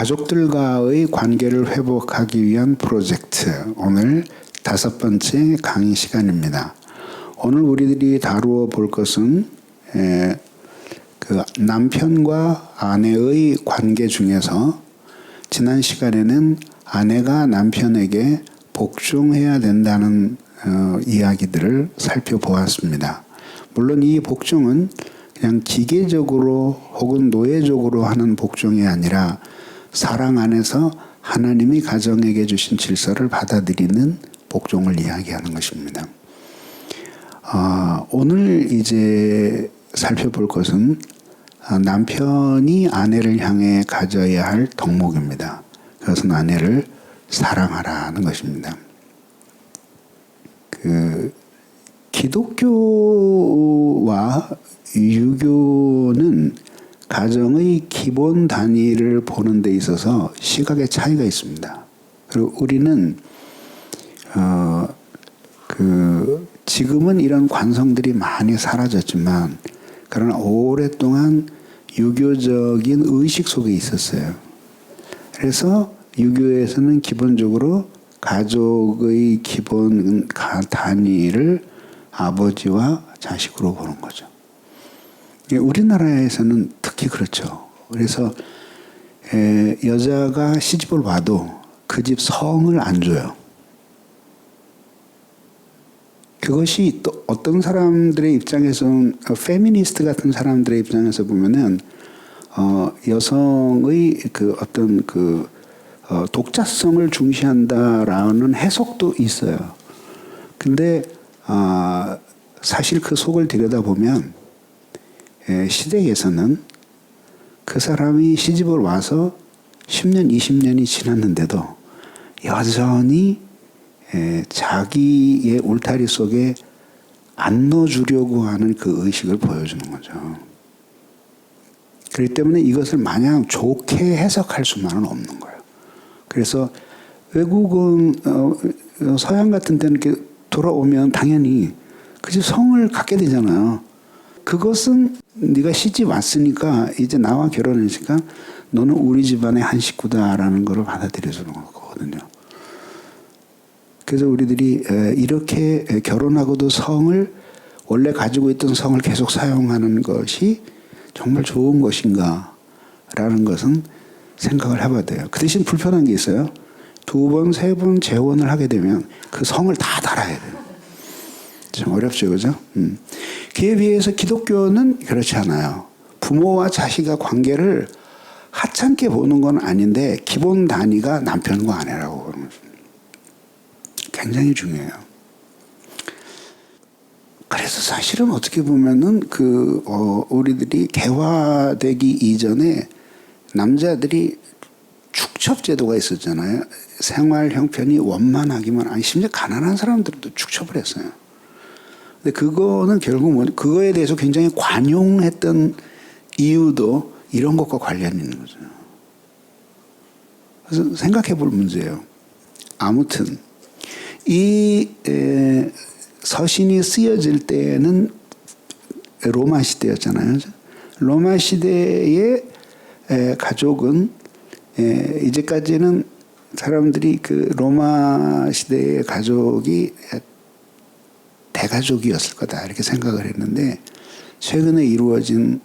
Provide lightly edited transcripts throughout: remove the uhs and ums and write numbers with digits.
가족들과의 관계를 회복하기 위한 프로젝트, 오늘 5번째 강의 시간입니다. 오늘 우리들이 다루어 볼 것은 그 남편과 아내의 관계 중에서 지난 시간에는 아내가 남편에게 복종해야 된다는 이야기들을 살펴보았습니다. 물론 이 복종은 그냥 기계적으로 혹은 노예적으로 하는 복종이 아니라 사랑 안에서 하나님이 가정에게 주신 질서를 받아들이는 복종을 이야기하는 것입니다. 오늘 이제 살펴볼 것은 남편이 아내를 향해 가져야 할 덕목입니다. 그것은 아내를 사랑하라는 것입니다. 기독교와 유교는 가정의 기본 단위를 보는 데 있어서 시각의 차이가 있습니다. 그리고 우리는 지금은 이런 관성들이 많이 사라졌지만 그러나 오랫동안 유교적인 의식 속에 있었어요. 그래서 유교에서는 기본적으로 가족의 기본 단위를 아버지와 자식으로 보는 거죠. 우리나라에서는 특히 그렇죠. 그래서 여자가 시집을 와도 그 집 성을 안 줘요. 그것이 또 어떤 사람들의 입장에서는 페미니스트 같은 사람들의 입장에서 보면은 여성의 독자성을 중시한다라는 해석도 있어요. 근데 사실 그 속을 들여다보면 시댁에서는 그 사람이 시집을 와서 10년, 20년이 지났는데도 여전히 자기의 울타리 속에 안 넣어주려고 하는 그 의식을 보여주는 거죠. 그렇기 때문에 이것을 마냥 좋게 해석할 수만은 없는 거예요. 그래서 외국은 서양 같은 데는 이렇게 돌아오면 당연히 그 집 성을 갖게 되잖아요. 그것은 네가 시집 왔으니까 이제 나와 결혼했으니까 너는 우리 집안의 한 식구다라는 것을 받아들여주는 거거든요. 그래서 우리들이 이렇게 결혼하고도 성을 원래 가지고 있던 성을 계속 사용하는 것이 정말 좋은 것인가라는 것은 생각을 해봐야 돼요. 그 대신 불편한 게 있어요. 2번, 3번 재혼을 하게 되면 그 성을 다 달아야 돼요. 좀 어렵죠, 그죠? 그에 비해서 기독교는 그렇지 않아요. 부모와 자식의 관계를 하찮게 보는 건 아닌데 기본 단위가 남편과 아내라고 보는 거죠. 굉장히 중요해요. 그래서 사실은 어떻게 보면은 우리들이 개화되기 이전에 남자들이 축첩 제도가 있었잖아요. 생활 형편이 원만하기만 아니 심지어 가난한 사람들도 축첩을 했어요. 근데 그거는 결국 그거에 대해서 굉장히 관용했던 이유도 이런 것과 관련이 있는 거죠. 그래서 생각해 볼 문제예요. 아무튼 이 서신이 쓰여질 때는 로마 시대였잖아요. 로마 시대의 가족은 이제까지는 사람들이 그 로마 시대의 가족이 대가족이었을 거다 이렇게 생각을 했는데 최근에 이루어진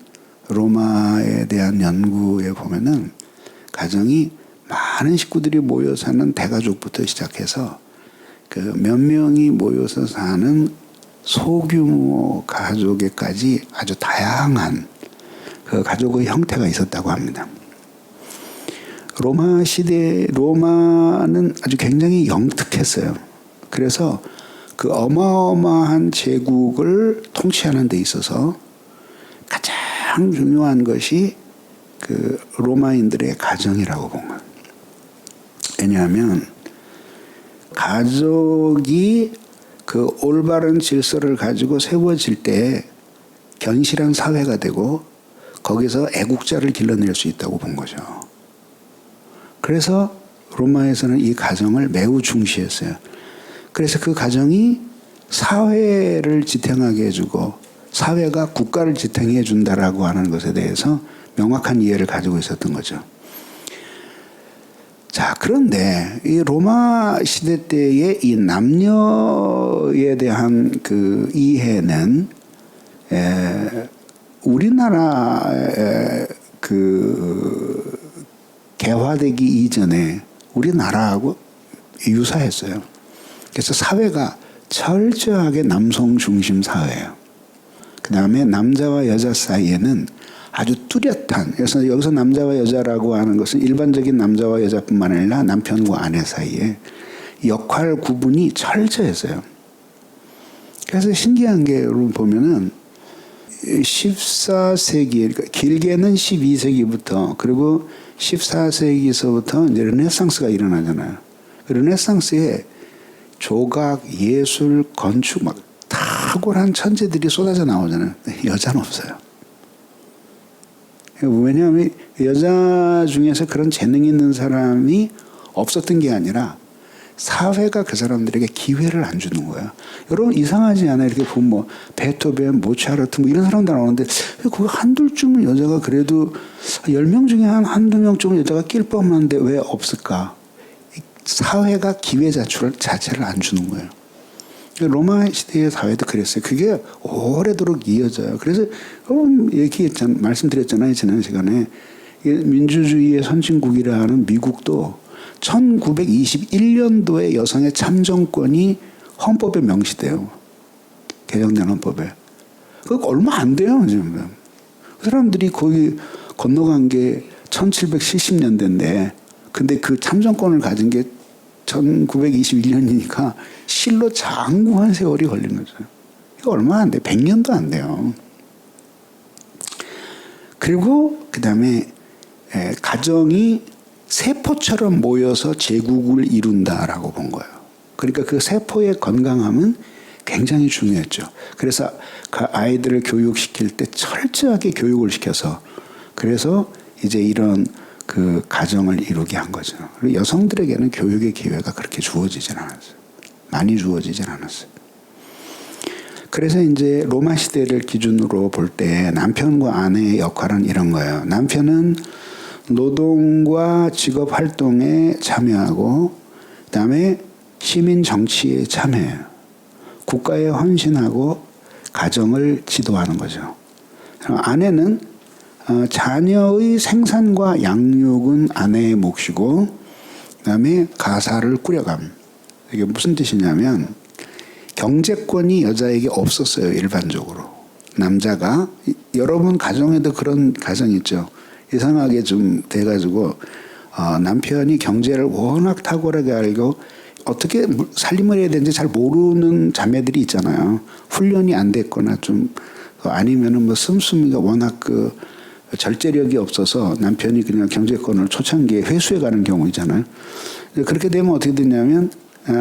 로마에 대한 연구에 보면은 가정이 많은 식구들이 모여 사는 대가족부터 시작해서 그 몇 명이 모여서 사는 소규모 가족에까지 아주 다양한 그 가족의 형태가 있었다고 합니다. 로마는 아주 굉장히 영특했어요. 그래서 그 어마어마한 제국을 통치하는 데 있어서 가장 중요한 것이 그 로마인들의 가정이라고 본 거예요. 왜냐하면 가족이 그 올바른 질서를 가지고 세워질 때 견실한 사회가 되고 거기서 애국자를 길러낼 수 있다고 본 거죠. 그래서 로마에서는 이 가정을 매우 중시했어요. 그래서 그 가정이 사회를 지탱하게 해주고 사회가 국가를 지탱해 준다라고 하는 것에 대해서 명확한 이해를 가지고 있었던 거죠. 자, 그런데 이 로마 시대 때의 이 남녀에 대한 그 이해는 우리나라의 그 개화되기 이전에 우리나라하고 유사했어요. 그래서 사회가 철저하게 남성 중심 사회예요. 그 다음에 남자와 여자 사이에는 아주 뚜렷한, 그래서 여기서 남자와 여자라고 하는 것은 일반적인 남자와 여자뿐만 아니라 남편과 아내 사이에 역할 구분이 철저했어요. 그래서 신기한 게 여러분 보면은 14세기, 그러니까 길게는 12세기부터 그리고 14세기서부터 이제 르네상스가 일어나잖아요. 르네상스에 조각, 예술, 건축 막 탁월한 천재들이 쏟아져 나오잖아요. 여자는 없어요. 왜냐하면 여자 중에서 그런 재능 있는 사람이 없었던 게 아니라 사회가 그 사람들에게 기회를 안 주는 거야. 여러분 이상하지 않아요? 이렇게 보면 뭐 베토벤, 모차르트 뭐 이런 사람들 나오는데 그 한둘쯤은 여자가 그래도 10명 중에 한두 명쯤은 여자가 낄 법한데 왜 없을까? 사회가 기회 자체를 안 주는 거예요. 로마 시대의 사회도 그랬어요. 그게 오래도록 이어져요. 그래서 말씀드렸잖아요. 지난 시간에 민주주의의 선진국이라는 미국도 1921년도에 여성의 참정권이 헌법에 명시돼요. 개정된 헌법에. 그거 얼마 안 돼요. 지금. 그 사람들이 거기 건너간 게 1770년대인데 근데 그 참정권을 가진 게 1921년이니까 실로 장구한 세월이 걸린 거죠. 이거 얼마 안 돼. 100년도 안 돼요. 그리고 그 다음에 가정이 세포처럼 모여서 제국을 이룬다라고 본 거예요. 그러니까 그 세포의 건강함은 굉장히 중요했죠. 그래서 그 아이들을 교육시킬 때 철저하게 교육을 시켜서 그래서 이제 이런 그 가정을 이루게 한 거죠. 그리고 여성들에게는 교육의 기회가 그렇게 주어지진 않았어요. 많이 주어지진 않았어요. 그래서 이제 로마 시대를 기준으로 볼 때 남편과 아내의 역할은 이런 거예요. 남편은 노동과 직업 활동에 참여하고 그다음에 시민 정치에 참여해요. 국가에 헌신하고 가정을 지도하는 거죠. 아내는 자녀의 생산과 양육은 아내의 몫이고 그다음에 가사를 꾸려감. 이게 무슨 뜻이냐면 경제권이 여자에게 없었어요. 일반적으로. 남자가 여러분 가정에도 그런 가정 있죠. 이상하게 좀 돼가지고 남편이 경제를 워낙 탁월하게 알고 어떻게 살림을 해야 되는지 잘 모르는 자매들이 있잖아요. 훈련이 안 됐거나 좀 아니면은 뭐 씀씀이가 워낙 그 절제력이 없어서 남편이 그냥 경제권을 초창기에 회수해 가는 경우 있잖아요. 그렇게 되면 어떻게 되냐면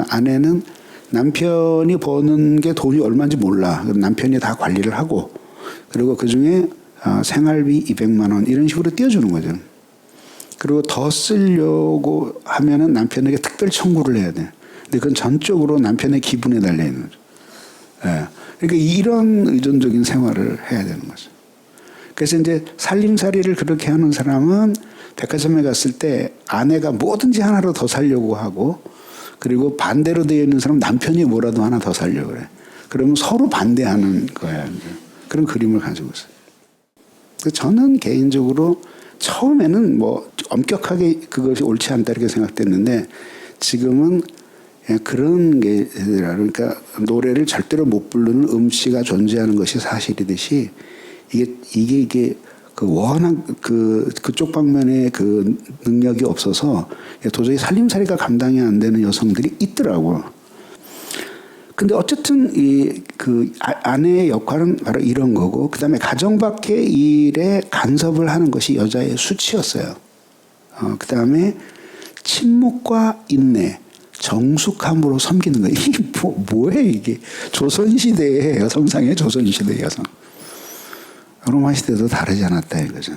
아내는 남편이 버는 게 돈이 얼마인지 몰라. 남편이 다 관리를 하고 그리고 그중에 생활비 200만 원 이런 식으로 띄워주는 거죠. 그리고 더 쓰려고 하면은 남편에게 특별 청구를 해야 돼. 근데 그건 전적으로 남편의 기분에 달려 있는 거죠. 예. 그러니까 이런 의존적인 생활을 해야 되는 거죠. 그래서 이제 살림살이를 그렇게 하는 사람은 백화점에 갔을 때 아내가 뭐든지 하나로 더 살려고 하고 그리고 반대로 되어 있는 사람은 남편이 뭐라도 하나 더 살려고 그래. 그러면 서로 반대하는 거야. 이제. 그런 그림을 가지고 있어요. 저는 개인적으로 처음에는 뭐 엄격하게 그것이 옳지 않다 이렇게 생각됐는데 지금은 그런 게 그러니까 노래를 절대로 못 부르는 음씨가 존재하는 것이 사실이듯이 이게 그 워낙 그쪽 방면에 그 능력이 없어서 도저히 살림살이가 감당이 안 되는 여성들이 있더라고요. 근데 어쨌든 그 아내의 역할은 바로 이런 거고, 그 다음에 가정 밖의 일에 간섭을 하는 것이 여자의 수치였어요. 그 다음에 침묵과 인내, 정숙함으로 섬기는 거예요. 이게 뭐예요, 이게? 조선시대의 여성상의 조선시대의 여성. 로마 시대도 다르지 않았다 이거죠.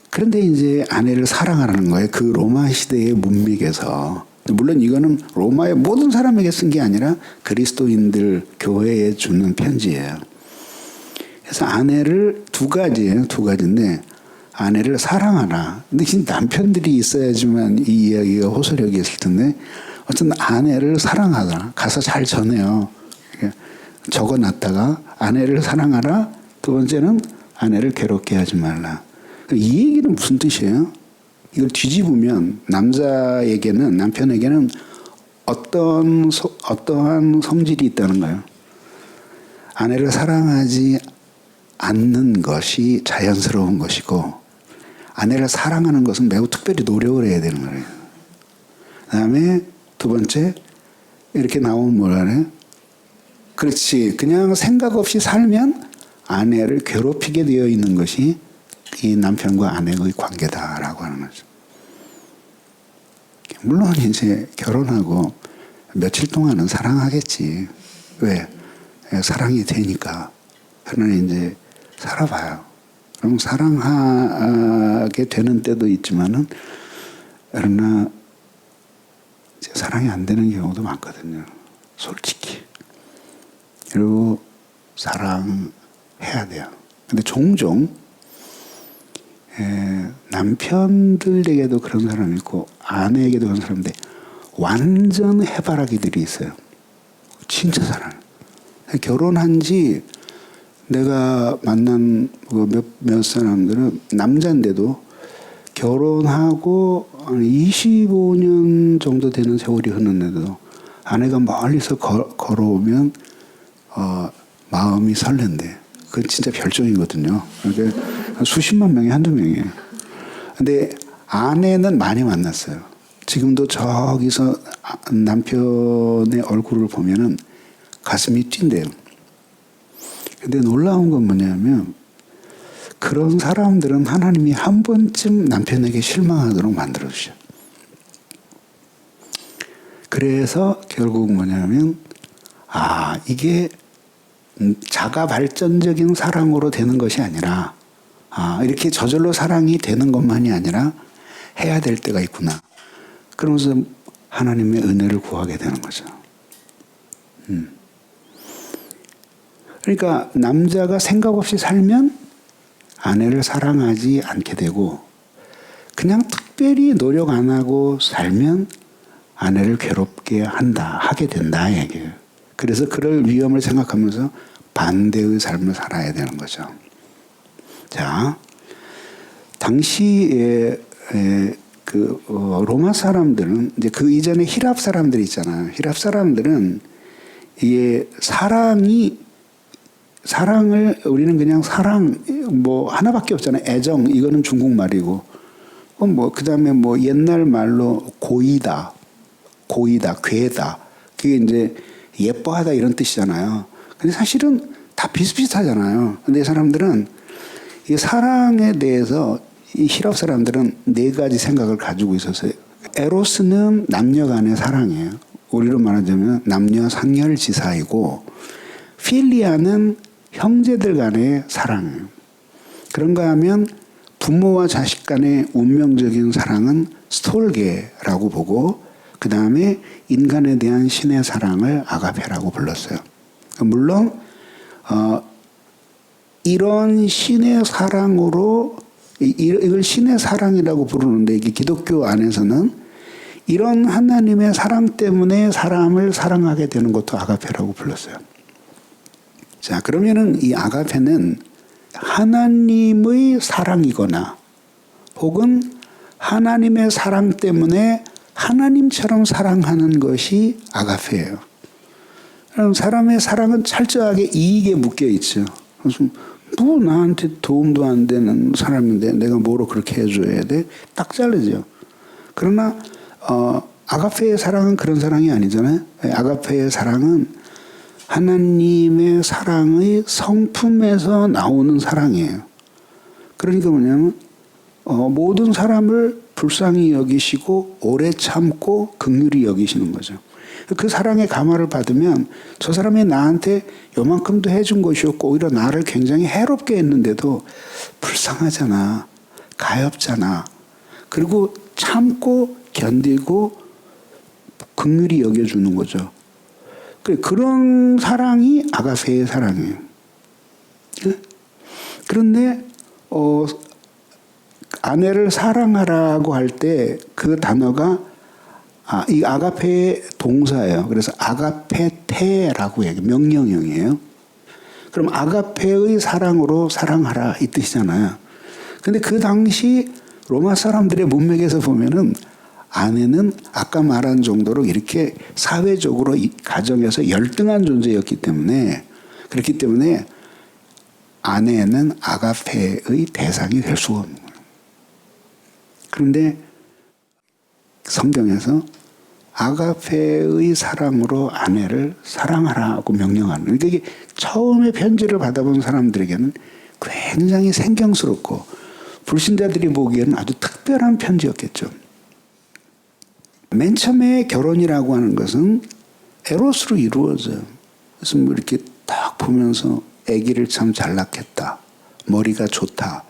그런데 이제 아내를 사랑하라는 거예요. 그 로마 시대의 문맥에서. 물론 이거는 로마의 모든 사람에게 쓴 게 아니라 그리스도인들 교회에 주는 편지예요. 그래서 아내를 두 가지인데 아내를 사랑하라. 근데 이 남편들이 있어야지만 이 이야기가 호소력이 있을 텐데 어쨌든 아내를 사랑하라. 가서 잘 전해요. 적어놨다가 아내를 사랑하라. 두 번째는 아내를 괴롭게 하지 말라. 이 얘기는 무슨 뜻이에요? 이걸 뒤집으면 남자에게는 남편에게는 어떠한 성질이 있다는 거예요. 아내를 사랑하지 않는 것이 자연스러운 것이고 아내를 사랑하는 것은 매우 특별히 노력을 해야 되는 거예요. 그다음에 두 번째 이렇게 나오면 뭐라 그래? 그렇지. 그냥 생각 없이 살면 아내를 괴롭히게 되어 있는 것이 이 남편과 아내의 관계다라고 하는 거죠. 물론 이제 결혼하고 며칠 동안은 사랑하겠지. 왜? 사랑이 되니까. 그러나 이제 살아봐요. 그럼 사랑하게 되는 때도 있지만은 그러나 이제 사랑이 안 되는 경우도 많거든요. 솔직히. 그리고 사랑해야 돼요. 근데 종종 남편들에게도 그런 사람이 있고 아내에게도 그런 사람인데 완전 해바라기들이 있어요. 진짜 사랑. 결혼한 지 내가 만난 몇 사람들은 남자인데도 결혼하고 25년 정도 되는 세월이 흐르는데도 아내가 멀리서 걸어오면 마음이 설렌대. 그건 진짜 별종이거든요. 그러니까 수십만 명이 한두 명이에요. 근데 아내는 많이 만났어요. 지금도 저기서 남편의 얼굴을 보면은 가슴이 뛴대요. 근데 놀라운 건 뭐냐면 그런 사람들은 하나님이 한 번쯤 남편에게 실망하도록 만들어주셔. 그래서 결국 뭐냐면 이게 자가 발전적인 사랑으로 되는 것이 아니라 이렇게 저절로 사랑이 되는 것만이 아니라 해야 될 때가 있구나. 그러면서 하나님의 은혜를 구하게 되는 거죠. 그러니까 남자가 생각 없이 살면 아내를 사랑하지 않게 되고 그냥 특별히 노력 안 하고 살면 아내를 괴롭게 하게 된다 얘기예요. 그래서 그럴 위험을 생각하면서 반대의 삶을 살아야 되는 거죠. 자, 당시에 로마 사람들은 이제 그 이전에 히랍 사람들 있잖아요. 히랍 사람들은 이게 사랑을 우리는 그냥 사랑 하나밖에 없잖아요. 애정 이거는 중국말이고 그다음에 옛날 말로 고이다, 괴다 그게 이제 예뻐하다 이런 뜻이잖아요. 근데 사실은 다 비슷비슷하잖아요. 근데 사람들은 이 사랑에 대해서 이 히랍 사람들은 네 가지 생각을 가지고 있었어요. 에로스는 남녀 간의 사랑이에요. 우리로 말하자면 남녀 상열지사이고 필리아는 형제들 간의 사랑이에요. 그런가 하면 부모와 자식 간의 운명적인 사랑은 스톨게라고 보고 그 다음에 인간에 대한 신의 사랑을 아가페라고 불렀어요. 물론 이런 신의 사랑으로 이걸 신의 사랑이라고 부르는데 이게 기독교 안에서는 이런 하나님의 사랑 때문에 사람을 사랑하게 되는 것도 아가페라고 불렀어요. 자, 그러면은 이 아가페는 하나님의 사랑이거나 혹은 하나님의 사랑 때문에 하나님처럼 사랑하는 것이 아가페예요. 사람의 사랑은 철저하게 이익에 묶여 있죠. 그래서 나한테 도움도 안 되는 사람인데 내가 뭐로 그렇게 해줘야 돼? 딱 자르죠. 그러나 아가페의 사랑은 그런 사랑이 아니잖아요. 아가페의 사랑은 하나님의 사랑의 성품에서 나오는 사랑이에요. 그러니까 뭐냐면 모든 사람을 불쌍히 여기시고 오래 참고 긍휼히 여기시는 거죠. 그 사랑의 감화를 받으면 저 사람이 나한테 요만큼도 해준 것이 없고 오히려 나를 굉장히 해롭게 했는데도 불쌍하잖아. 가엾잖아. 그리고 참고 견디고 긍휼히 여겨주는 거죠. 그런 사랑이 아가페의 사랑이에요. 그런데 아내를 사랑하라고 할 때 그 단어가 이 아가페의 동사예요. 그래서 아가페테라고 얘기해요. 명령형이에요. 그럼 아가페의 사랑으로 사랑하라 이 뜻이잖아요. 근데 그 당시 로마 사람들의 문맥에서 보면은 아내는 아까 말한 정도로 이렇게 사회적으로 이 가정에서 열등한 존재였기 때문에 그렇기 때문에 아내는 아가페의 대상이 될 수가 없는 거예요. 그런데 성경에서 아가페의 사랑으로 아내를 사랑하라고 명령하는. 그러니까 이게 처음에 편지를 받아본 사람들에게는 굉장히 생경스럽고 불신자들이 보기에는 아주 특별한 편지였겠죠. 맨 처음에 결혼이라고 하는 것은 에로스로 이루어져요. 그래서 뭐 이렇게 딱 보면서 아기를 참 잘 낳겠다. 머리가 좋다.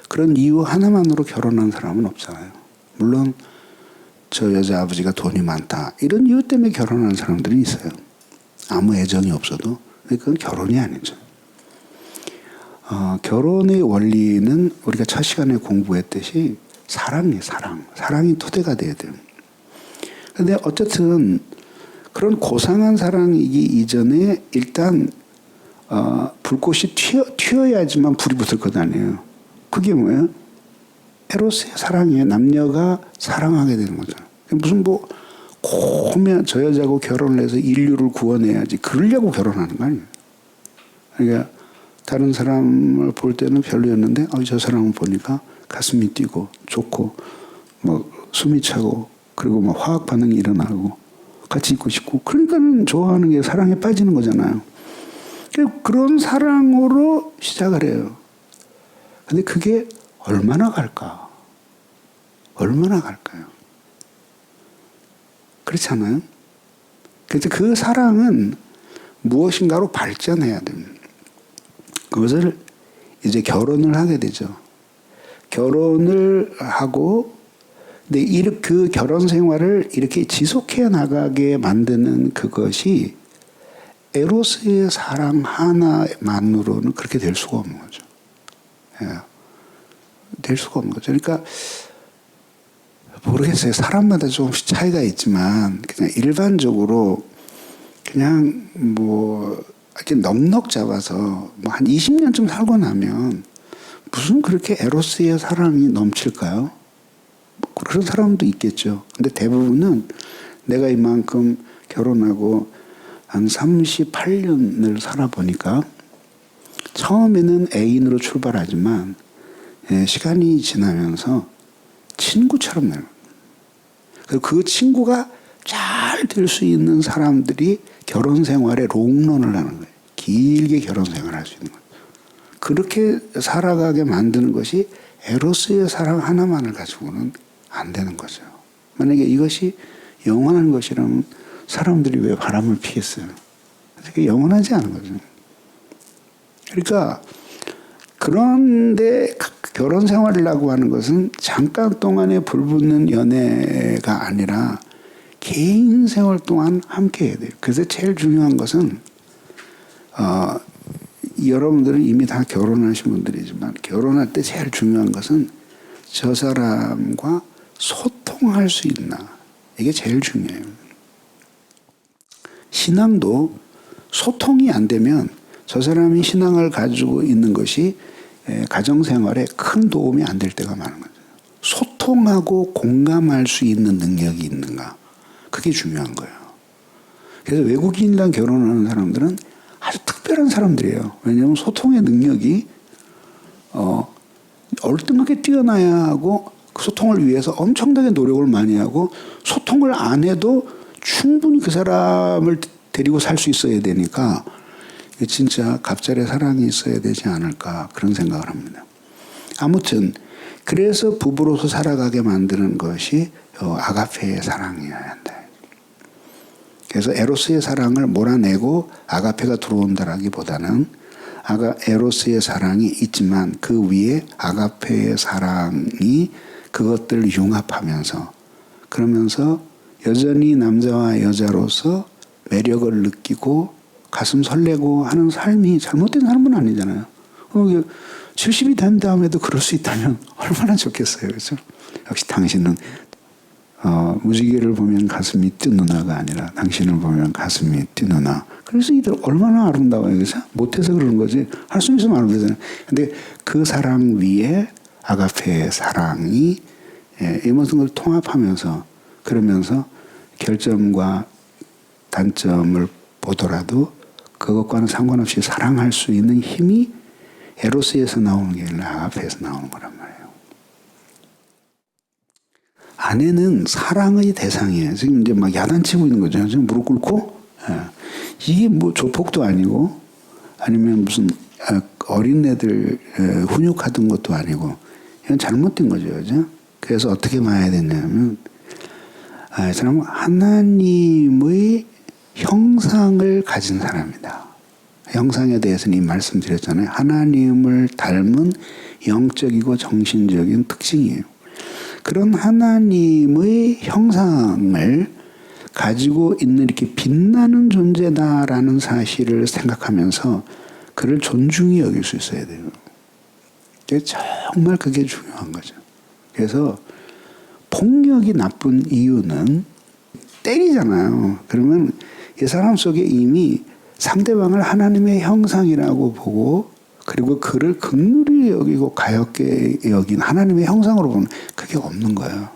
그런 이유 하나만으로 결혼한 사람은 없잖아요. 물론 저 여자 아버지가 돈이 많다. 이런 이유 때문에 결혼하는 사람들이 있어요. 아무 애정이 없어도. 그건 결혼이 아니죠. 결혼의 원리는 우리가 첫 시간에 공부했듯이 사랑이에요. 사랑이 토대가 돼야 돼요. 근데 어쨌든 그런 고상한 사랑이기 이전에 일단 불꽃이 튀어야지만 불이 붙을 것 아니에요. 그게 뭐예요? 에로스의 사랑이에요. 남녀가 사랑하게 되는 거죠. 무슨 고면 저 여자하고 결혼을 해서 인류를 구원해야지. 그러려고 결혼하는 거 아니에요. 그러니까 다른 사람을 볼 때는 별로였는데 저 사람을 보니까 가슴이 뛰고 좋고 숨이 차고 그리고 화학 반응이 일어나고 같이 있고 싶고 그러니까는 좋아하는 게 사랑에 빠지는 거잖아요. 그런 사랑으로 시작을 해요. 근데 그게 얼마나 갈까? 얼마나 갈까요? 그렇지 않아요? 그래서 그 사랑은 무엇인가로 발전해야 됩니다. 그것을 이제 결혼을 하게 되죠. 결혼을 하고 근데 그 결혼 생활을 이렇게 지속해 나가게 만드는 그것이 에로스의 사랑 하나만으로는 그렇게 될 수가 없는 거죠. 예. 될 수가 없는 거죠. 그러니까 모르겠어요. 사람마다 조금씩 차이가 있지만 그냥 일반적으로 그냥 이렇게 넉넉 잡아서 한 20년쯤 살고 나면 무슨 그렇게 에로스의 사랑이 넘칠까요? 그런 사람도 있겠죠. 근데 대부분은 내가 이만큼 결혼하고 한 38년을 살아보니까 처음에는 애인으로 출발하지만 시간이 지나면서 친구처럼 되는 거예요. 그리고 그 친구가 잘 될 수 있는 사람들이 결혼 생활에 롱런을 하는 거예요. 길게 결혼 생활을 할 수 있는 거예요. 그렇게 살아가게 만드는 것이 에로스의 사랑 하나만을 가지고는 안 되는 거죠. 만약에 이것이 영원한 것이라면 사람들이 왜 바람을 피겠어요? 그게 영원하지 않은 거죠. 그러니까 그런데 결혼 생활이라고 하는 것은 잠깐 동안에 불붙는 연애가 아니라 개인 생활 동안 함께 해야 돼요. 그래서 제일 중요한 것은 여러분들은 이미 다 결혼하신 분들이지만 결혼할 때 제일 중요한 것은 저 사람과 소통할 수 있나. 이게 제일 중요해요. 신앙도 소통이 안 되면 저 사람이 신앙을 가지고 있는 것이 가정생활에 큰 도움이 안 될 때가 많은 거죠. 소통하고 공감할 수 있는 능력이 있는가. 그게 중요한 거예요. 그래서 외국인이랑 결혼하는 사람들은 아주 특별한 사람들이에요. 왜냐하면 소통의 능력이 얼등하게 뛰어나야 하고 그 소통을 위해서 엄청나게 노력을 많이 하고 소통을 안 해도 충분히 그 사람을 데리고 살 수 있어야 되니까 진짜 갑절의 사랑이 있어야 되지 않을까 그런 생각을 합니다. 아무튼 그래서 부부로서 살아가게 만드는 것이 아가페의 사랑이어야 한다. 그래서 에로스의 사랑을 몰아내고 아가페가 들어온다라기보다는 에로스의 사랑이 있지만 그 위에 아가페의 사랑이 그것들을 융합하면서 그러면서 여전히 남자와 여자로서 매력을 느끼고 가슴 설레고 하는 삶이 잘못된 삶은 아니잖아요. 70이 된 다음에도 그럴 수 있다면 얼마나 좋겠어요. 그렇죠? 역시 당신은 무지개를 보면 가슴이 뛰누나가 아니라 당신을 보면 가슴이 뛰누나. 그래서 이들 얼마나 아름다워요. 그래서 못해서 그러는 거지. 할 수 있으면 아름다워요. 근데 그 사랑 위에 아가페의 사랑이 이 모든 걸 통합하면서 그러면서 결점과 단점을 보더라도 그것과는 상관없이 사랑할 수 있는 힘이 에로스에서 나오는 게 아니라 아가페에서 나오는 거란 말이에요. 아내는 사랑의 대상이에요. 지금 이제 막 야단치고 있는 거죠. 지금 무릎 꿇고. 이게 뭐 조폭도 아니고 아니면 무슨 어린애들 훈육하던 것도 아니고 이건 잘못된 거죠. 그죠? 그래서 어떻게 봐야 되냐면 이 사람은 하나님의 형상을 가진 사람이다. 형상에 대해서는 이미 말씀드렸잖아요. 하나님을 닮은 영적이고 정신적인 특징이에요. 그런 하나님의 형상을 가지고 있는 이렇게 빛나는 존재다라는 사실을 생각하면서 그를 존중히 여길 수 있어야 돼요. 정말 그게 중요한 거죠. 그래서 폭력이 나쁜 이유는 때리잖아요. 그러면 이 사람 속에 이미 상대방을 하나님의 형상이라고 보고 그리고 그를 긍휼히 여기고 가엽게 여긴 하나님의 형상으로 보는 그게 없는 거예요.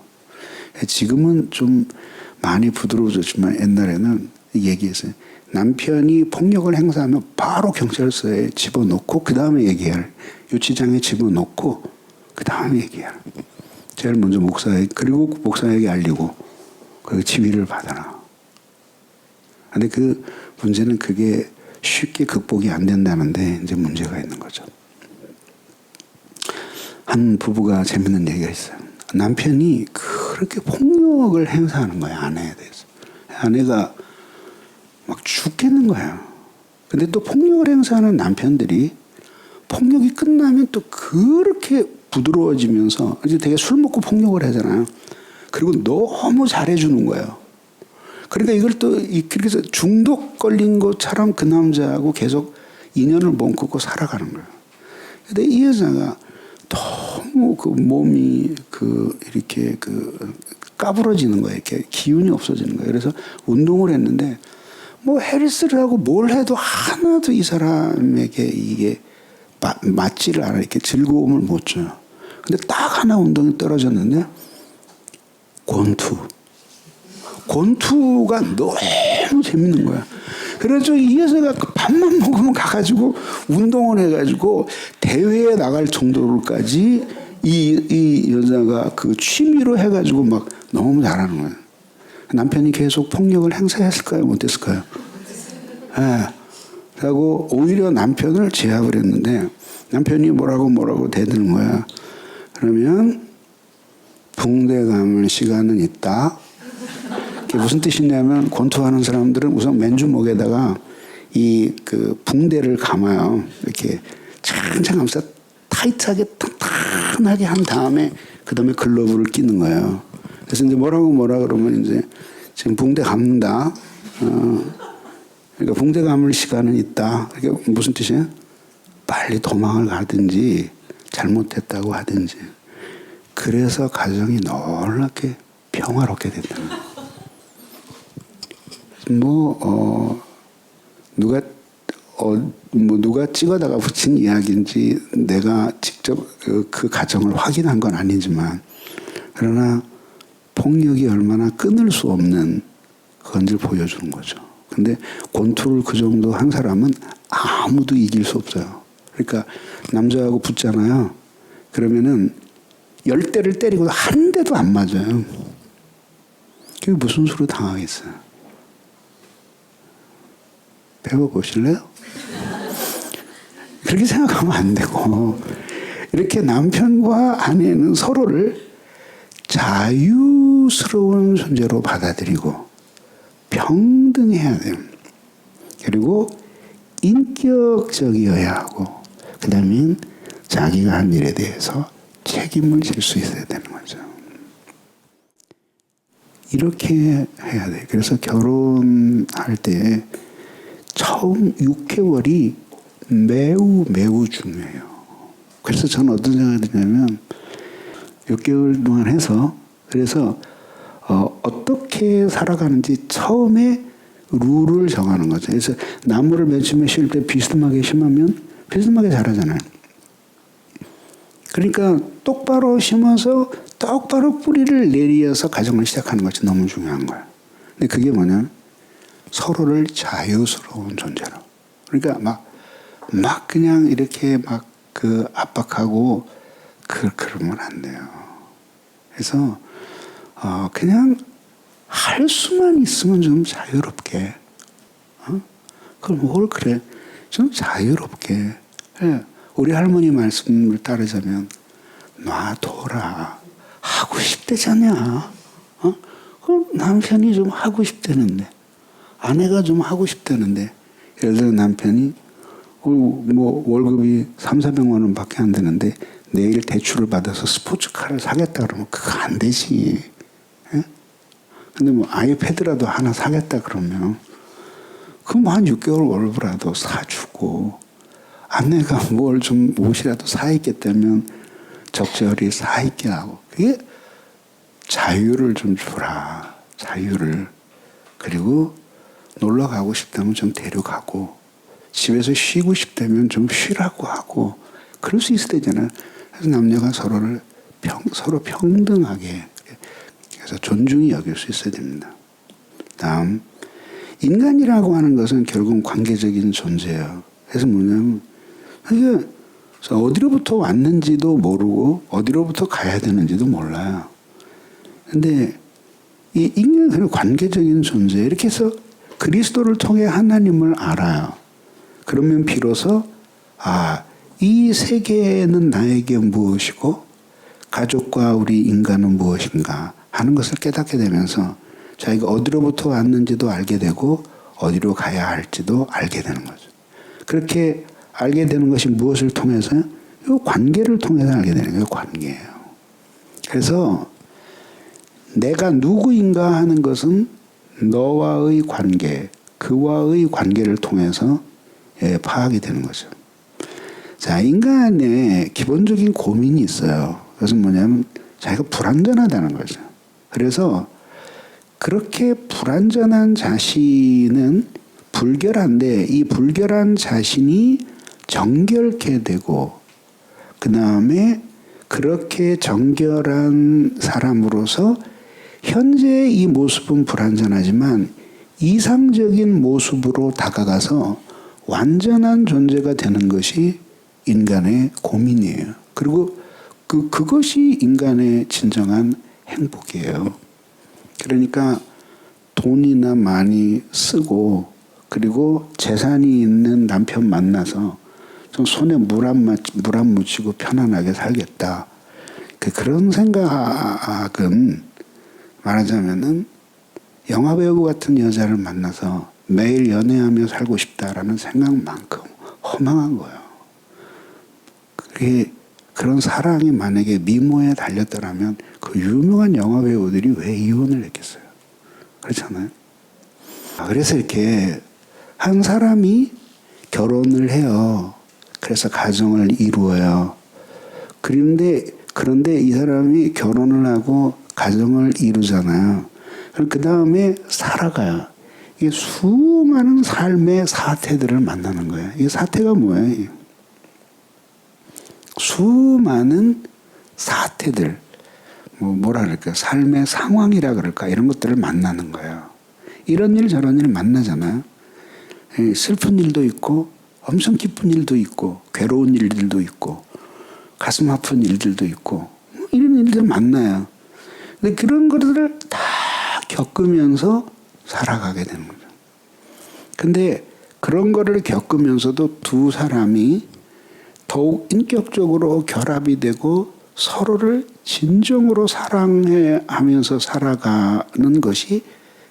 지금은 좀 많이 부드러워졌지만 옛날에는 얘기했어요. 남편이 폭력을 행사하면 바로 경찰서에 집어넣고 그 다음에 얘기할 유치장에 집어넣고 그 다음에 얘기할 제일 먼저 목사에게 그리고 목사에게 알리고 그 지휘를 받아라. 근데 그 문제는 그게 쉽게 극복이 안 된다는데 이제 문제가 있는 거죠. 한 부부가 재밌는 얘기가 있어요. 남편이 그렇게 폭력을 행사하는 거예요. 아내에 대해서. 아내가 막 죽겠는 거예요. 근데 또 폭력을 행사하는 남편들이 폭력이 끝나면 또 그렇게 부드러워지면서 이제 되게 술 먹고 폭력을 하잖아요. 그리고 너무 잘해주는 거예요. 그러니까 이걸 또 그렇게 해서 중독 걸린 것처럼 그 남자하고 계속 인연을 멈추고 살아가는 거예요. 근데 이 여자가 너무 그 몸이 이렇게 까부러지는 거예요. 이렇게 기운이 없어지는 거예요. 그래서 운동을 했는데 뭐 헬스를 하고 뭘 해도 하나도 이 사람에게 이게 맞지를 않아. 이렇게 즐거움을 못 줘요. 근데 딱 하나 운동이 떨어졌는데 권투가 너무 재밌는 거야. 그래서 이 여자가 밥만 먹으면 가가지고 운동을 해가지고 대회에 나갈 정도로까지 이 여자가 그 취미로 해가지고 막 너무 잘하는 거야. 남편이 계속 폭력을 행사했을까요? 못했을까요? 예. 그리고 오히려 남편을 제압을 했는데 남편이 뭐라고 대드는 거야. 그러면 붕대 감을 시간은 있다. 그게 무슨 뜻이냐면 권투하는 사람들은 우선 맨주먹에다가 그 붕대를 감아요. 이렇게 창창 감싸 타이트하게 탄탄하게 한 다음에 그 다음에 글러브를 끼는 거예요. 그래서 이제 뭐라 그러면 이제 지금 붕대 감는다. 그러니까 붕대 감을 시간은 있다. 그러니까 무슨 뜻이야? 빨리 도망을 가든지 잘못했다고 하든지. 그래서 가정이 놀랍게 평화롭게 됐다. 누가 찍어다가 붙인 이야기인지 내가 직접 그 가정을 확인한 건 아니지만 그러나 폭력이 얼마나 끊을 수 없는 건지를 보여주는 거죠. 근데 권투를 그 정도 한 사람은 아무도 이길 수 없어요. 그러니까 남자하고 붙잖아요. 그러면은 10대를 때리고도 한 대도 안 맞아요. 그게 무슨 수로 당하겠어요? 배워보실래요? 그렇게 생각하면 안 되고 이렇게 남편과 아내는 서로를 자유스러운 존재로 받아들이고 평등해야 돼요. 그리고 인격적이어야 하고 그 다음에 자기가 한 일에 대해서 책임을 질 수 있어야 되는 거죠. 이렇게 해야 돼요. 그래서 결혼할 때 처음 6개월이 매우 중요해요. 그래서 저는 어떤 생각이 드냐면 6개월 동안 해서 그래서 어떻게 살아가는지 처음에 룰을 정하는 거죠. 그래서 나무를 맨 처음에 심을 때 비스듬하게 심으면 비스듬하게 자라잖아요. 그러니까 똑바로 심어서 똑바로 뿌리를 내리어서 가정을 시작하는 것이 너무 중요한 거예요. 근데 그게 뭐냐면 서로를 자유스러운 존재로. 그러니까 막 그냥 이렇게 막 그 압박하고 그러면 안 돼요. 그래서 그냥 할 수만 있으면 좀 자유롭게. 그럼 뭘 그래? 좀 자유롭게. 예. 우리 할머니 말씀을 따르자면 놔둬라. 하고 싶대잖아. 그럼 남편이 좀 하고 싶다는데 아내가 좀 하고 싶다는데 예를 들어 남편이 뭐 월급이 300~400만 원밖에 안 되는데 내일 대출을 받아서 스포츠카를 사겠다 그러면 그거 안 되지. 예? 근데 뭐 아이패드라도 하나 사겠다 그러면 그럼 한 6개월 월급이라도 사주고 아내가 뭘 좀 옷이라도 사 입겠다면 적절히 사 입게 하고 그게 자유를 좀 주라. 자유를. 그리고 놀러 가고 싶다면 좀 데려가고 집에서 쉬고 싶다면 좀 쉬라고 하고 그럴 수 있어야 되잖아요. 그래서 남녀가 서로 평등하게 그래서 존중히 여길 수 있어야 됩니다. 다음 인간이라고 하는 것은 결국은 관계적인 존재예요. 그래서 뭐냐면 이게 어디로부터 왔는지도 모르고 어디로부터 가야 되는지도 몰라요. 근데 이 인간은 관계적인 존재 이렇게 해서 그리스도를 통해 하나님을 알아요. 그러면 비로소 이 세계는 나에게 무엇이고 가족과 우리 인간은 무엇인가 하는 것을 깨닫게 되면서 자기가 어디로부터 왔는지도 알게 되고 어디로 가야 할지도 알게 되는 거죠. 그렇게 알게 되는 것이 무엇을 통해서요? 이 관계를 통해서 알게 되는 거예요. 관계예요. 그래서 내가 누구인가 하는 것은 너와의 관계, 그와의 관계를 통해서 파악이 되는 거죠. 자, 인간의 기본적인 고민이 있어요. 그것은 뭐냐면 자기가 불완전하다는 거죠. 그래서 그렇게 불완전한 자신은 불결한데 이 불결한 자신이 정결케 되고 그 다음에 그렇게 정결한 사람으로서 현재 이 모습은 불완전하지만 이상적인 모습으로 다가가서 완전한 존재가 되는 것이 인간의 고민이에요. 그리고 그것이 인간의 진정한 행복이에요. 그러니까 돈이나 많이 쓰고 그리고 재산이 있는 남편 만나서 좀 손에 물 안 묻히고 편안하게 살겠다. 그런 생각은 말하자면은 영화배우 같은 여자를 만나서 매일 연애하며 살고 싶다라는 생각만큼 허망한 거예요. 그런 사랑이 만약에 미모에 달렸더라면 그 유명한 영화배우들이 왜 이혼을 했겠어요? 그렇잖아요. 그래서 이렇게 한 사람이 결혼을 해요. 그래서 가정을 이루어요. 그런데 이 사람이 결혼을 하고 가정을 이루잖아요. 그 다음에 살아가요. 이게 수많은 삶의 사태들을 만나는 거예요. 이 사태가 뭐예요? 수많은 사태들, 뭐라 그럴까, 삶의 상황이라 그럴까, 이런 것들을 만나는 거예요. 이런 일 저런 일 만나잖아요. 슬픈 일도 있고, 엄청 기쁜 일도 있고, 괴로운 일들도 있고, 가슴 아픈 일들도 있고, 이런 일들 만나요. 근데 그런 것들을 다 겪으면서 살아가게 되는 거죠. 근데 그런 거를 겪으면서도 두 사람이 더욱 인격적으로 결합이 되고 서로를 진정으로 사랑해 하면서 살아가는 것이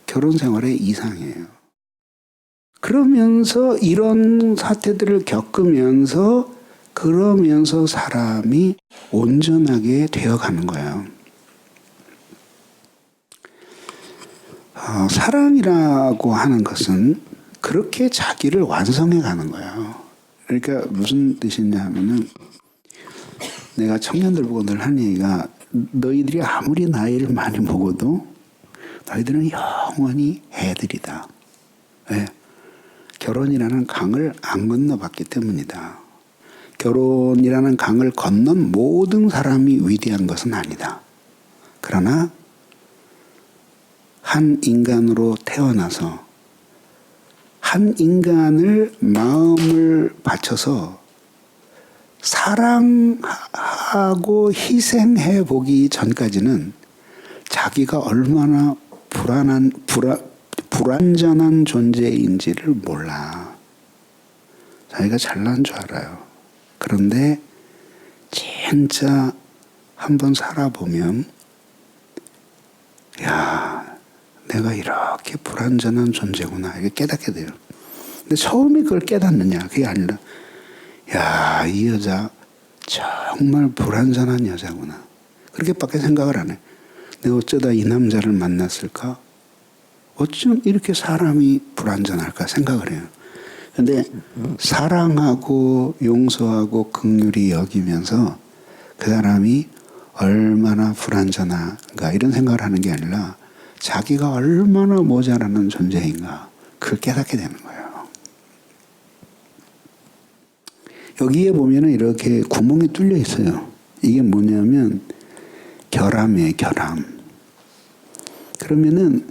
결혼 생활의 이상이에요. 그러면서 이런 사태들을 겪으면서 그러면서 사람이 온전하게 되어가는 거예요. 사랑이라고 하는 것은 그렇게 자기를 완성해 가는 거예요. 그러니까 무슨 뜻이냐 하면은 내가 청년들 보고 늘 하는 얘기가 너희들이 아무리 나이를 많이 먹어도 너희들은 영원히 애들이다. 왜? 결혼이라는 강을 안 건너봤기 때문이다. 결혼이라는 강을 건넌 모든 사람이 위대한 것은 아니다. 그러나 한 인간으로 태어나서 한 인간을 마음을 바쳐서 사랑하고 희생해 보기 전까지는 자기가 얼마나 불완전한 존재인지를 몰라. 자기가 잘난 줄 알아요. 그런데 진짜 한번 살아보면 야, 내가 이렇게 불완전한 존재구나 이게 깨닫게 돼요. 근데 처음에 그걸 깨닫느냐 그게 아니라 야, 이 여자 정말 불완전한 여자구나 그렇게밖에 생각을 안 해. 내가 어쩌다 이 남자를 만났을까? 어쩜 이렇게 사람이 불완전할까 생각을 해요. 근데 사랑하고 용서하고 긍휼히 여기면서 그 사람이 얼마나 불완전한가 이런 생각을 하는 게 아니라 자기가 얼마나 모자라는 존재인가 그걸 깨닫게 되는 거예요. 여기에 보면은 이렇게 구멍이 뚫려 있어요. 이게 뭐냐면 결함이에요, 결함. 그러면은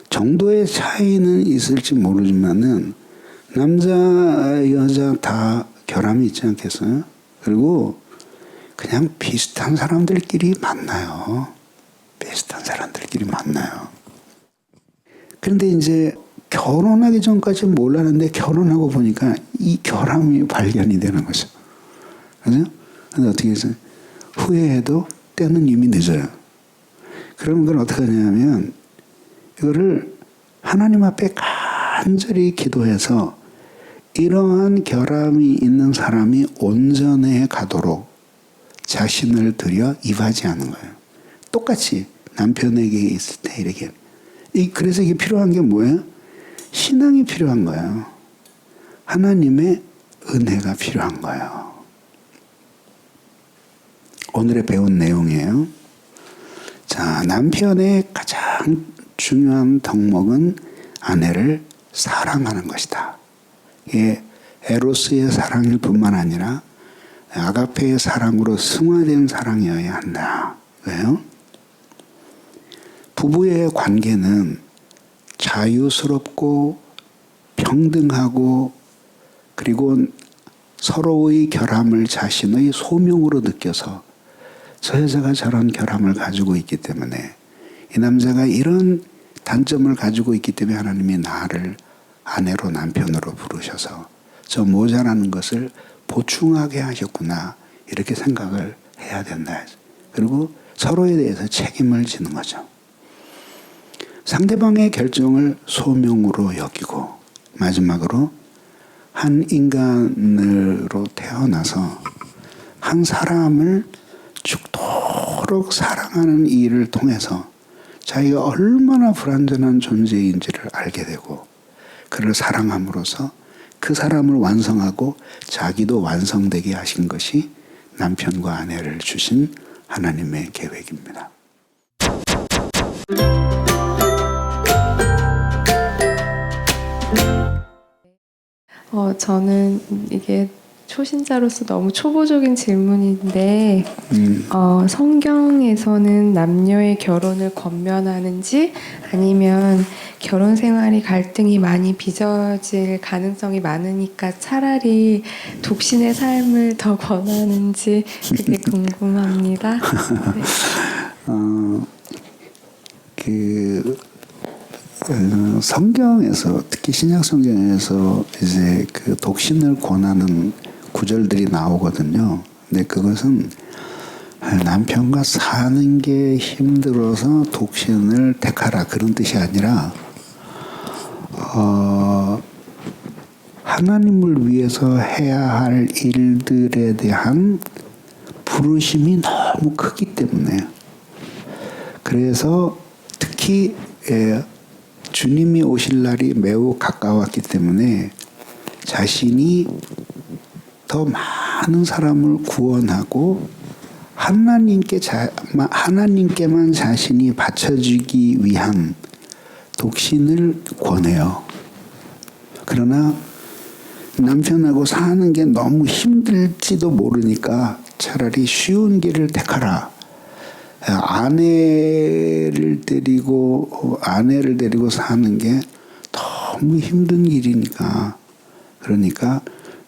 정도의 차이는 있을지 모르지만은 남자, 여자 다 결함이 있지 않겠어요? 그리고 그냥 비슷한 사람들끼리 만나요. 비슷한 사람들끼리 만나요. 그런데 이제 결혼하기 전까지 몰랐는데 결혼하고 보니까 이 결함이 발견이 되는 거죠. 그죠? 근데 어떻게 해서 후회해도 때는 이미 늦어요. 그러면 그건 어떻게 하냐면 이거를 하나님 앞에 간절히 기도해서 이러한 결함이 있는 사람이 온전해 가도록 자신을 들여 임하지 않는 거예요. 똑같이 남편에게 있을 때 이렇게. 그래서 이게 필요한 게 뭐예요? 신앙이 필요한 거예요. 하나님의 은혜가 필요한 거예요. 오늘의 배운 내용이에요. 자, 남편의 가장 중요한 덕목은 아내를 사랑하는 것이다. 이게 에로스의 사랑일 뿐만 아니라 아가페의 사랑으로 승화된 사랑이어야 한다. 왜요? 부부의 관계는 자유스럽고 평등하고 그리고 서로의 결함을 자신의 소명으로 느껴서 저 여자가 저런 결함을 가지고 있기 때문에 이 남자가 이런 단점을 가지고 있기 때문에 하나님이 나를 아내로 남편으로 부르셔서 저 모자라는 것을 보충하게 하셨구나 이렇게 생각을 해야 된다. 그리고 서로에 대해서 책임을 지는 거죠. 상대방의 결정을 소명으로 여기고 마지막으로 한 인간으로 태어나서 한 사람을 죽도록 사랑하는 일을 통해서 자기가 얼마나 불완전한 존재인지를 알게 되고 그를 사랑함으로써 그 사람을 완성하고 자기도 완성되게 하신 것이 남편과 아내를 주신 하나님의 계획입니다. 저는 이게 초신자로서 너무 초보적인 질문인데 성경에서는 남녀의 결혼을 권면하는지 아니면 결혼 생활이 갈등이 많이 빚어질 가능성이 많으니까 차라리 독신의 삶을 더 권하는지 그게 궁금합니다. 네. 성경에서 특히 신약 성경에서 이제 그 독신을 권하는 구절들이 나오거든요. 근데 그것은 남편과 사는 게 힘들어서 독신을 택하라 그런 뜻이 아니라 하나님을 위해서 해야 할 일들에 대한 부르심이 너무 크기 때문에 그래서 특히 주님이 오실 날이 매우 가까웠기 때문에 자신이 더 많은 사람을 구원하고 하나님께만 자신이 바쳐주기 위한 독신을 권해요. 그러나 남편하고 사는 게 너무 힘들지도 모르니까 차라리 쉬운 길을 택하라. 아내를 데리고 사는 게 너무 힘든 길이니까, 그러니까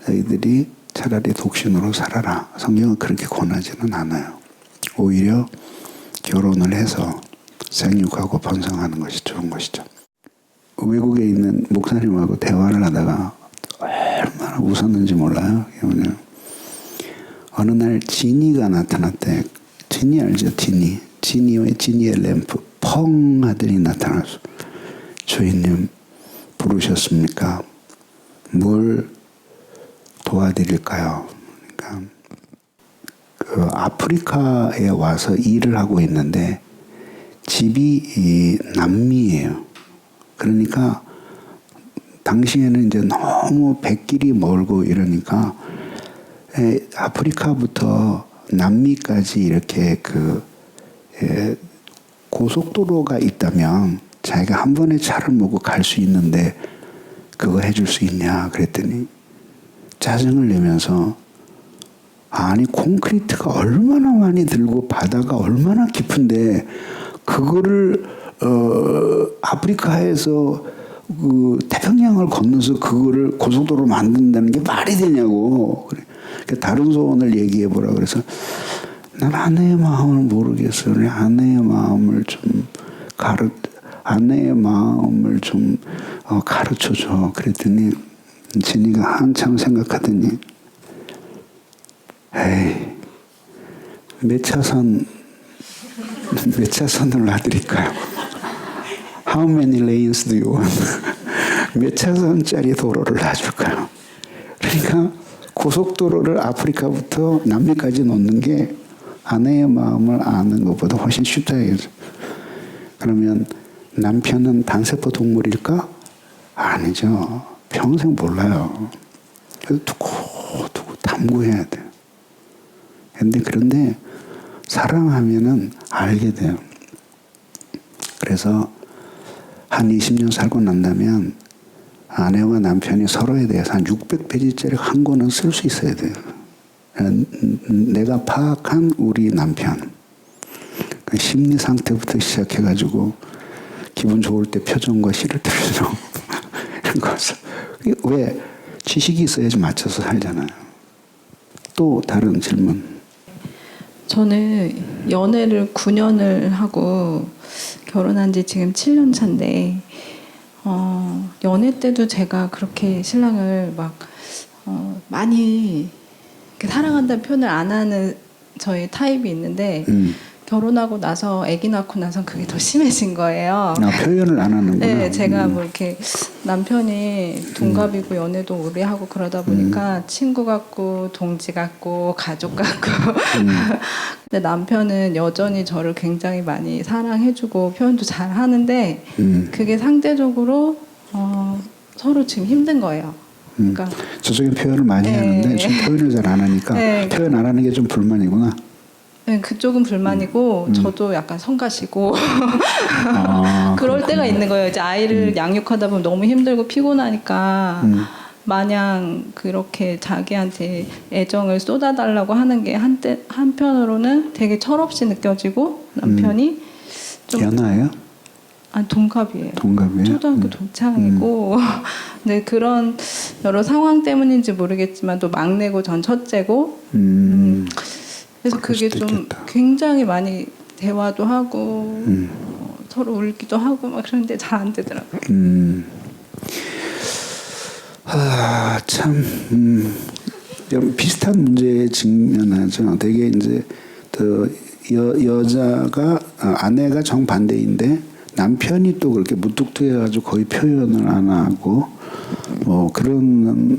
너희들이 차라리 독신으로 살아라. 성경은 그렇게 권하지는 않아요. 오히려 결혼을 해서 생육하고 번성하는 것이 좋은 것이죠. 외국에 있는 목사님하고 대화를 하다가 얼마나 웃었는지 몰라요. 어느 날 지니가 나타났대. 지니 알죠? 지니의 램프 펑 하더니 나타나서, 주인님 부르셨습니까? 뭘 도와드릴까요? 그러니까 그 아프리카에 와서 일을 하고 있는데 집이 남미예요. 그러니까 당시에는 이제 너무 백길이 멀고 이러니까 아프리카부터 남미까지 이렇게 고속도로가 있다면 자기가 한 번에 차를 몰고 갈 수 있는데 그거 해줄 수 있냐 그랬더니 짜증을 내면서, 아니 콘크리트가 얼마나 많이 들고 바다가 얼마나 깊은데 그거를 아프리카에서 그 태평양을 건너서 그거를 고속도로로 만든다는 게 말이 되냐고. 다른 소원을 얘기해 보라 그래서, 난 아내의 마음을 모르겠어요. 아내의 마음을 좀 가르쳐 줘. 그랬더니 진이가 한참 생각하더니, 에이, 몇 차선을 놔드릴까요? How many lanes do you want? 몇 차선짜리 도로를 놔줄까요? 그러니까 고속도로를 아프리카부터 남미까지 놓는 게 아내의 마음을 아는 것보다 훨씬 쉽다 이거죠. 그러면 남편은 단세포 동물일까? 아니죠. 평생 몰라요. 그래서 두고 탐구해야 돼요. 그런데 사랑하면은 알게 돼요. 그래서 한 20년 살고 난다면 아내와 남편이 서로에 대해서 한 600페이지짜리 한 권은 쓸 수 있어야 돼요. 내가 파악한 우리 남편. 심리 상태부터 시작해가지고 기분 좋을 때 표정과 시를 들으죠. 이런 것을. 왜? 지식이 있어야지 맞춰서 살잖아요. 또 다른 질문. 저는 연애를 9년을 하고 결혼한 지 지금 7년 차인데 연애 때도 제가 그렇게 신랑을 막 많이 사랑한다는 표현을 안 하는 저희 타입이 있는데 결혼하고 나서 아기 낳고 나서 그게 더 심해진 거예요. 표현을 안 하는구나. 네, 제가 뭐 이렇게 남편이 동갑이고 연애도 오래 하고 그러다 보니까 친구 같고 동지 같고 가족 같고 근데 남편은 여전히 저를 굉장히 많이 사랑해주고 표현도 잘 하는데 그게 상대적으로 서로 지금 힘든 거예요. 그러니까 저쪽엔 표현을 많이 하는데 지금 표현을 잘 안 하니까 표현 안 하는 게 좀 불만이구나. 네, 그쪽은 불만이고 저도 약간 성가시고 그럴 그렇구나. 때가 있는 거예요. 이제 아이를 양육하다 보면 너무 힘들고 피곤하니까 마냥 그렇게 자기한테 애정을 쏟아달라고 하는 게 한편으로는 되게 철없이 느껴지고 남편이 좀 연하예요? 아니 동갑이에요. 동갑이에요? 초등학교 동창이고 네, 그런 여러 상황 때문인지 모르겠지만 또 막내고 전 첫째고 그래서 그게 좀 있겠다. 굉장히 많이 대화도 하고 서로 울기도 하고 막 그런데 잘 안 되더라고요. 참 비슷한 문제에 직면하죠. 되게 이제 여자가 아내가 정반대인데 남편이 또 그렇게 무뚝뚝해가지고 거의 표현을 안 하고 뭐 그러는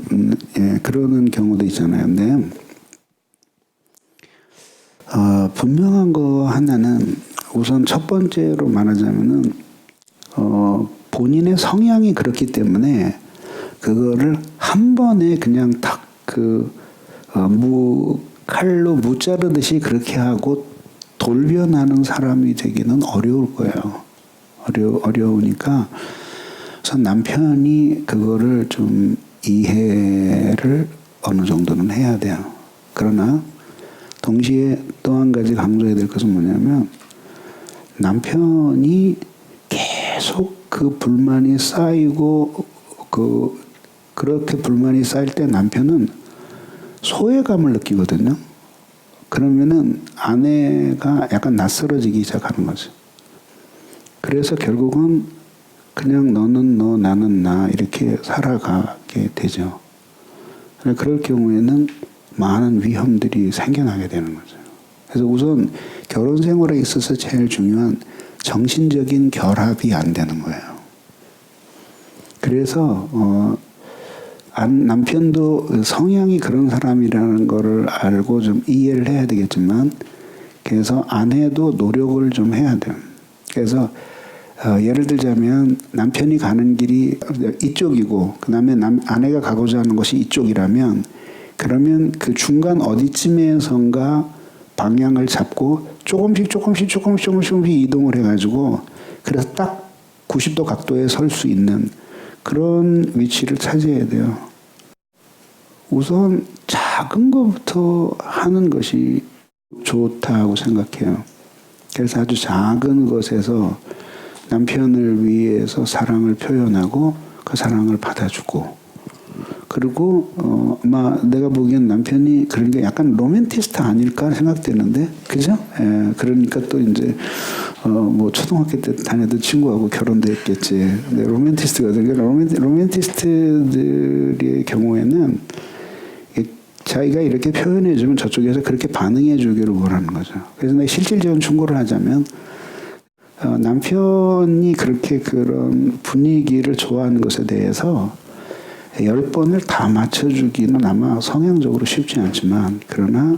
경우도 있잖아요. 근데 분명한 거 하나는 우선 첫 번째로 말하자면은 본인의 성향이 그렇기 때문에 그거를 한 번에 그냥 딱 칼로 무자르듯이 그렇게 하고 돌변하는 사람이 되기는 어려울 거예요. 어려우니까 우선 남편이 그거를 좀 이해를 어느 정도는 해야 돼요. 그러나 동시에 또 한 가지 강조해야 될 것은 뭐냐면 남편이 계속 그 불만이 쌓이고 그렇게 불만이 쌓일 때 남편은 소외감을 느끼거든요. 그러면은 아내가 약간 낯설어지기 시작하는 거죠. 그래서 결국은 그냥 너는 너 나는 나 이렇게 살아가게 되죠. 그럴 경우에는 많은 위험들이 생겨나게 되는 거죠. 그래서 우선 결혼 생활에 있어서 제일 중요한 정신적인 결합이 안 되는 거예요. 그래서 남편도 성향이 그런 사람이라는 거를 알고 좀 이해를 해야 되겠지만, 그래서 아내도 노력을 좀 해야 돼요. 그래서 예를 들자면 남편이 가는 길이 이쪽이고 그 다음에 아내가 가고자 하는 곳이 이쪽이라면, 그러면 그 중간 어디쯤에선가 방향을 잡고 조금씩 이동을 해가지고 그래서 딱 90도 각도에 설 수 있는 그런 위치를 차지해야 돼요. 우선 작은 것부터 하는 것이 좋다고 생각해요. 그래서 아주 작은 것에서 남편을 위해서 사랑을 표현하고 그 사랑을 받아주고, 그리고 아마 내가 보기엔 남편이 그러니까 약간 로맨티스트 아닐까 생각되는데, 그죠? 예, 그러니까 또 이제 뭐 초등학교 때 다니던 친구하고 결혼도 했겠지. 근데 로맨티스트거든요. 로맨티스트들의 경우에는 자기가 이렇게 표현해주면 저쪽에서 그렇게 반응해주기를 원하는 거죠. 그래서 내가 실질적인 충고를 하자면, 남편이 그렇게 그런 분위기를 좋아하는 것에 대해서 10번을 다 맞춰주기는 아마 성향적으로 쉽지 않지만, 그러나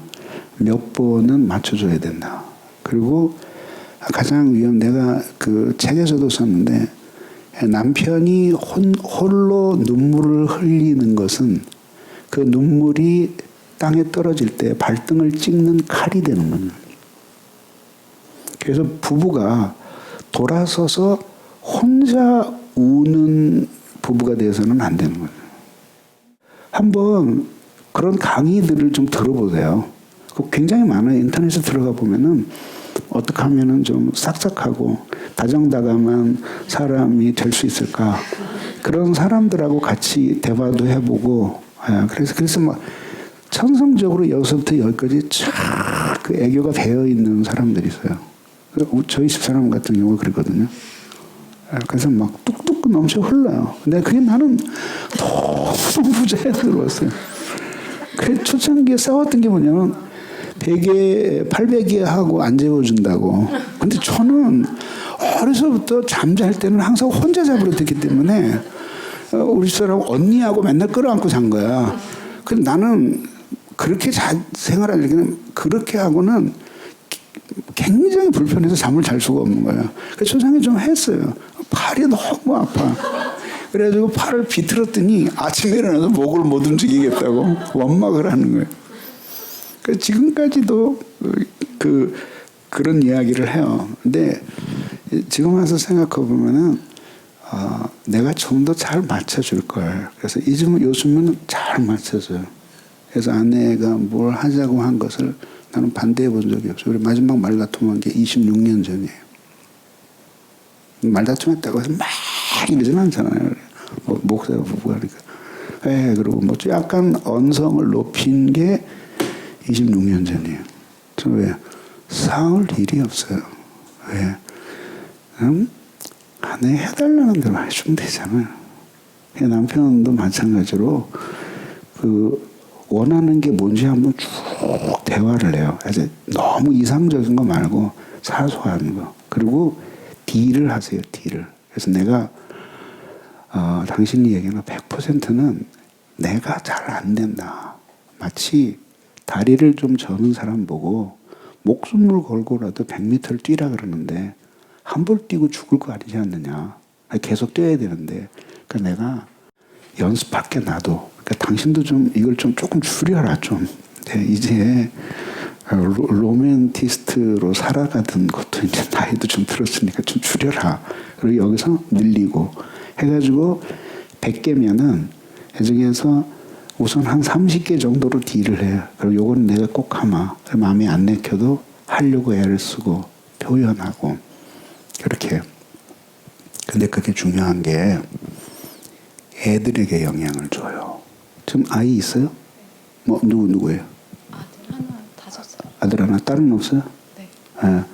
몇 번은 맞춰줘야 된다. 그리고 가장 내가 그 책에서도 썼는데, 남편이 홀로 눈물을 흘리는 것은 그 눈물이 땅에 떨어질 때 발등을 찍는 칼이 되는 거예요. 그래서 부부가 돌아서서 혼자 우는 부부가 돼서는 안 되는 거예요. 한번 그런 강의들을 좀 들어보세요. 굉장히 많아요. 인터넷에 들어가 보면은 어떻게 하면은 좀 싹싹하고 다정다감한 사람이 될 수 있을까? 그런 사람들하고 같이 대화도 해보고, 그래서 막 천성적으로 여기서부터 여기까지 쫙 그 애교가 배어 있는 사람들이 있어요. 저희 집사람 같은 경우 그랬거든요. 그래서 막 뚝뚝 넘쳐 흘러요. 근데 그게 나는 너무 부자연스러웠어요. 그 초창기에 싸웠던 게 뭐냐면 베개, 팔베개하고 안 재워준다고. 근데 저는 어려서부터 잠잘 때는 항상 혼자 자버렸기 때문에 우리 집사람 언니하고 맨날 끌어안고 잔 거야. 근데 나는 그렇게 생활하기는 그렇게 하고는 굉장히 불편해서 잠을 잘 수가 없는 거예요. 그래서 초창기 좀 했어요. 팔이 너무 아파. 그래가지고 팔을 비틀었더니 아침에 일어나서 목을 못 움직이겠다고 원막을 하는 거예요. 그래서 지금까지도 그런 이야기를 해요. 근데 지금 와서 생각해 보면은 내가 좀 더 잘 맞춰줄 걸. 그래서 요즘은 잘 맞춰줘요. 그래서 아내가 뭘 하자고 한 것을 나는 반대해 본 적이 없어요. 우리 마지막 말다툼한 게 26년 전이에요. 말다툼했다고 해서 막 이러진 않잖아요. 목사가 부부가 하니까. 그리고 뭐 약간 언성을 높인 게 26년 전이에요. 저 왜 싸울 일이 없어요. 왜? 아내 해달라는 대로 해주면 되잖아요. 남편도 마찬가지로 원하는 게 뭔지 한번 쭉 대화를 해요. 그래서 너무 이상적인 거 말고 사소한 거. 그리고 딜을 하세요. 딜을. 그래서 내가 당신이 얘기하는 100%는 내가 잘 안 된다. 마치 다리를 좀 저는 사람 보고 목숨을 걸고라도 100m를 뛰라 그러는데 한 번 뛰고 죽을 거 아니지 않느냐. 계속 뛰어야 되는데. 그러니까 내가 연습할게 나도. 그러니까 당신도 좀 이걸 좀 조금 줄여라 좀. 네, 이제 로맨티스트로 살아가던 것도 이제 나이도 좀 들었으니까 좀 줄여라. 그리고 여기서 늘리고 해가지고 100개면은 그중에서 우선 한 30개 정도로 딜을 해요. 그리고 요건 내가 꼭 하마. 마음에 안 내켜도 하려고 애를 쓰고 표현하고 그렇게. 근데 그게 중요한 게 애들에게 영향을 줘요. 지금 아이 있어요? 뭐 누구예요? 아들 하나 5살. 아들 하나, 딸은 없어요? 네. 예.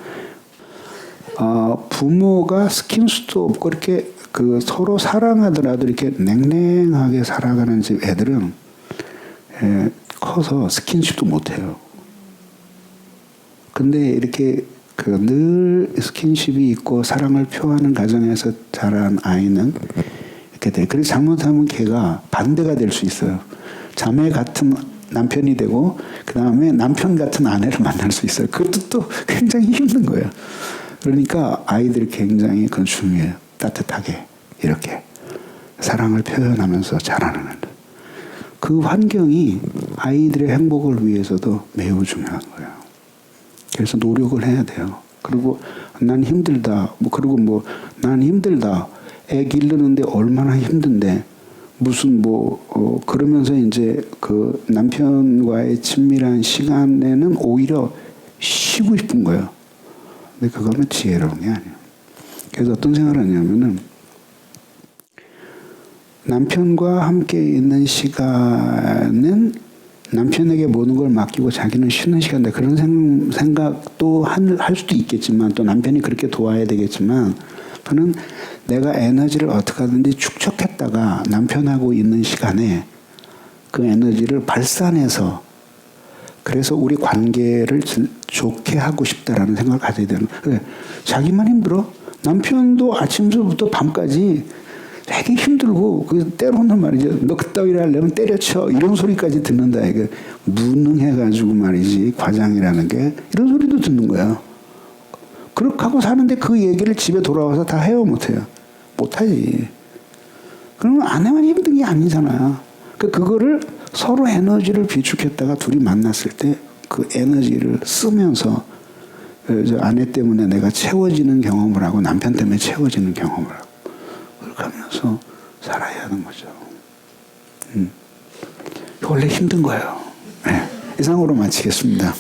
부모가 스킨스도 없고 이렇게 그 서로 사랑하더라도 이렇게 냉랭하게 살아가는 집 애들은 커서 스킨십도 못해요. 근데 이렇게 그 늘 스킨십이 있고 사랑을 표하는 가정에서 자란 아이는 이렇게 돼. 그래서 잘못하면 걔가 반대가 될 수 있어요. 자매 같은 남편이 되고 그 다음에 남편 같은 아내를 만날 수 있어요. 그것도 또 굉장히 힘든 거예요. 그러니까 아이들이 굉장히 그건 중요해요. 따뜻하게 이렇게 사랑을 표현하면서 자라는 그 환경이 아이들의 행복을 위해서도 매우 중요한 거예요. 그래서 노력을 해야 돼요. 그리고 난 힘들다. 그리고 난 힘들다. 애 기르는데 얼마나 힘든데 무슨 그러면서 이제 그 남편과의 친밀한 시간에는 오히려 쉬고 싶은 거예요. 근데 그거는 지혜로운 게 아니에요. 그래서 어떤 생각을 하냐면은 남편과 함께 있는 시간은 남편에게 모든 걸 맡기고 자기는 쉬는 시간인데 그런 생각도 할 수도 있겠지만 또 남편이 그렇게 도와야 되겠지만 저는 내가 에너지를 어떻게 하든지 축적했다가 남편하고 있는 시간에 그 에너지를 발산해서 그래서 우리 관계를 좋게 하고 싶다라는 생각을 가져야 되는 거예요. 자기만 힘들어? 남편도 아침부터 밤까지 되게 힘들고 때로는 말이죠. 너 그따위를 하려면 때려쳐 이런 소리까지 듣는다. 이게 무능해가지고 말이지 과장이라는 게 이런 소리도 듣는 거야. 그렇게 하고 사는데 그 얘기를 집에 돌아와서 다 해요 못해요? 못하지. 그러면 아내만 힘든 게 아니잖아. 그거를 서로 에너지를 비축했다가 둘이 만났을 때 그 에너지를 쓰면서 아내 때문에 내가 채워지는 경험을 하고 남편 때문에 채워지는 경험을 하고 그렇게 하면서 살아야 하는 거죠. 원래 힘든 거예요. 네. 이상으로 마치겠습니다.